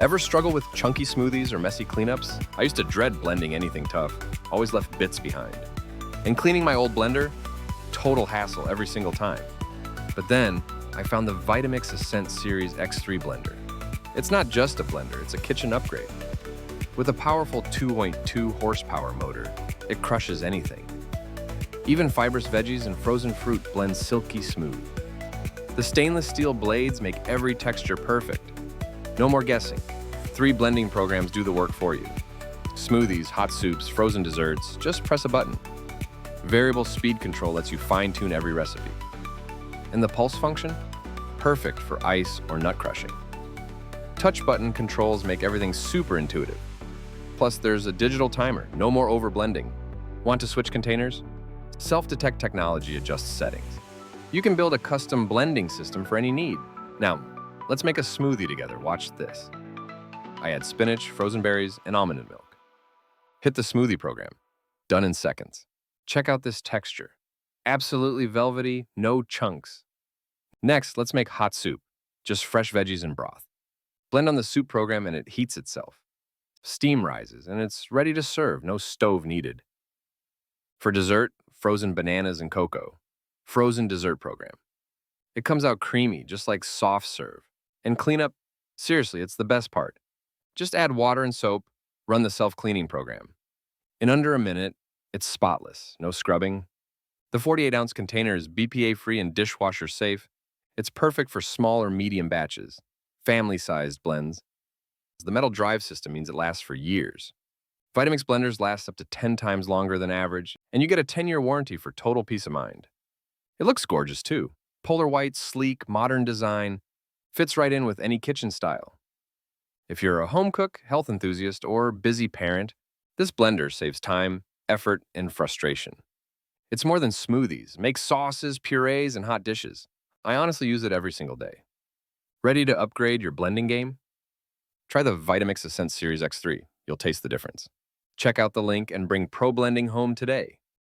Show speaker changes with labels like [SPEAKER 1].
[SPEAKER 1] Ever struggle with chunky smoothies or messy cleanups? I used to dread blending anything tough, always left bits behind. And cleaning my old blender? Total hassle every single time. But then, I found the Vitamix Ascent Series X3 blender. It's not just a blender, it's a kitchen upgrade. With a powerful 2.2 horsepower motor, it crushes anything. Even fibrous veggies and frozen fruit blend silky smooth. The stainless steel blades make every texture perfect. No more guessing. 3 blending programs do the work for you. Smoothies, hot soups, frozen desserts, just press a button. Variable speed control lets you fine-tune every recipe. And the pulse function? Perfect for ice or nut crushing. Touch button controls make everything super intuitive. Plus, there's a digital timer, no more over-blending. Want to switch containers? Self-detect technology adjusts settings. You can build a custom blending system for any need. Now, let's make a smoothie together. Watch this. I add spinach, frozen berries, and almond milk. Hit the smoothie program. Done in seconds. Check out this texture. Absolutely velvety, no chunks. Next, let's make hot soup. Just fresh veggies and broth. Blend on the soup program and it heats itself. Steam rises and it's ready to serve, no stove needed. For dessert, frozen bananas and cocoa. Frozen dessert program. It comes out creamy, just like soft serve. And cleanup, seriously, it's the best part. Just add water and soap, run the self-cleaning program. In under a minute, it's spotless, no scrubbing. The 48-ounce container is BPA-free and dishwasher safe. It's perfect for small or medium batches, family-sized blends. The metal drive system means it lasts for years. Vitamix blenders last up to 10 times longer than average, and you get a 10-year warranty for total peace of mind. It looks gorgeous too. Polar white, sleek, modern design. Fits right in with any kitchen style. If you're a home cook, health enthusiast, or busy parent, this blender saves time, effort, and frustration. It's more than smoothies. Makes sauces, purees, and hot dishes. I honestly use it every single day. Ready to upgrade your blending game? Try the Vitamix Ascent Series X3. You'll taste the difference. Check out the link and bring pro blending home today.